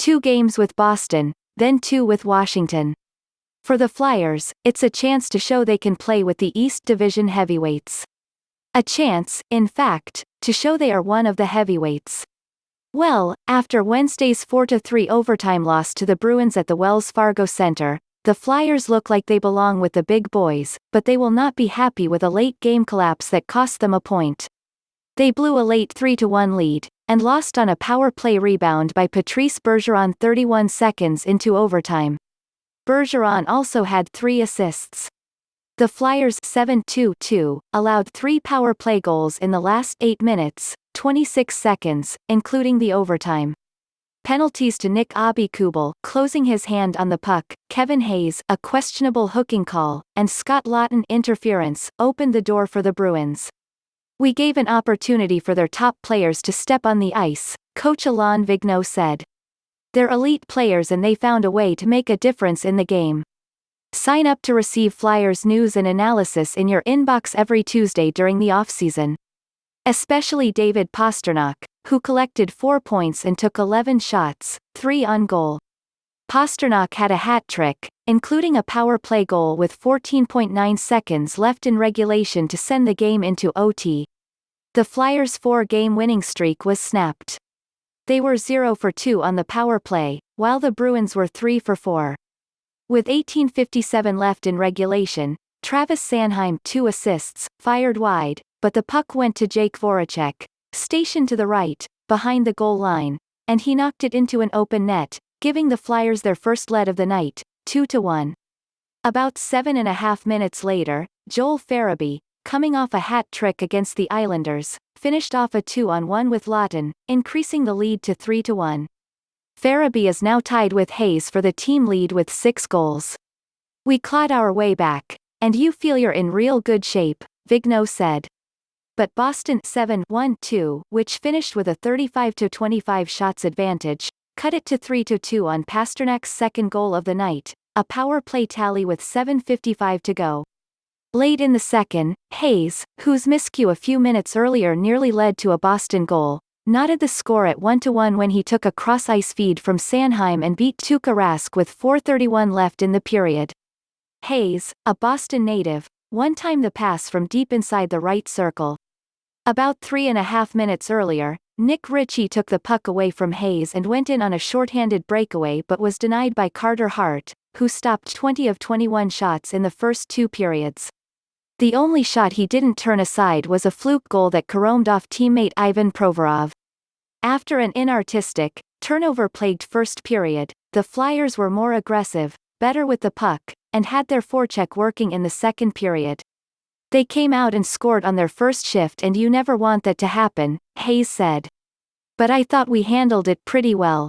2 games with Boston, then 2 with Washington. For the Flyers, it's a chance to show they can play with the East Division heavyweights. A chance, in fact, to show they are one of the heavyweights. Well, after Wednesday's 4-3 overtime loss to the Bruins at the Wells Fargo Center, the Flyers look like they belong with the big boys, but they will not be happy with a late-game collapse that cost them a point. They blew a late 3-1 lead, and lost on a power play rebound by Patrice Bergeron 31 seconds into overtime. Bergeron also had 3 assists. The Flyers 7-2-2 allowed 3 power play goals in the last 8 minutes, 26 seconds, including the overtime. Penalties to Nic Aube-Kubel, closing his hand on the puck, Kevin Hayes, a questionable hooking call, and Scott Laughton interference, opened the door for the Bruins. We gave an opportunity for their top players to step on the ice, coach Alain Vigneault said. They're elite players and they found a way to make a difference in the game. Sign up to receive Flyers news and analysis in your inbox every Tuesday during the off-season. Especially David Pastrnak, who collected 4 points and took 11 shots, 3 on goal. Pasternak had a hat trick, including a power play goal with 14.9 seconds left in regulation to send the game into OT. The Flyers' 4-game winning streak was snapped. They were 0 for 2 on the power play, while the Bruins were 3 for 4. With 18:57 left in regulation, Travis Sanheim 2 assists, fired wide, but the puck went to Jake Voracek, stationed to the right, behind the goal line, and he knocked it into an open net, giving the Flyers their first lead of the night, 2-1. About 7.5 minutes later, Joel Farabee, coming off a hat trick against the Islanders, finished off a 2-on-1 with Laughton, increasing the lead to 3-1. Farabee is now tied with Hayes for the team lead with 6 goals. We clawed our way back, and you feel you're in real good shape, Vigneault said. But Boston 7-1-2, which finished with a 35-25 shots advantage, cut it to 3-2 on Pasternak's second goal of the night, a power play tally with 7:55 to go. Late in the second, Hayes, whose miscue a few minutes earlier nearly led to a Boston goal, knotted the score at 1-1 when he took a cross-ice feed from Sanheim and beat Tuukka Rask with 4:31 left in the period. Hayes, a Boston native, one-timed the pass from deep inside the right circle. About 3.5 minutes earlier, Ritchie took the puck away from Hayes and went in on a shorthanded breakaway but was denied by Carter Hart, who stopped 20 of 21 shots in the first 2 periods. The only shot he didn't turn aside was a fluke goal that caromed off teammate Ivan Provorov. After an inartistic, turnover-plagued first period, the Flyers were more aggressive, better with the puck, and had their forecheck working in the second period. They came out and scored on their first shift and you never want that to happen, Hayes said. But I thought we handled it pretty well.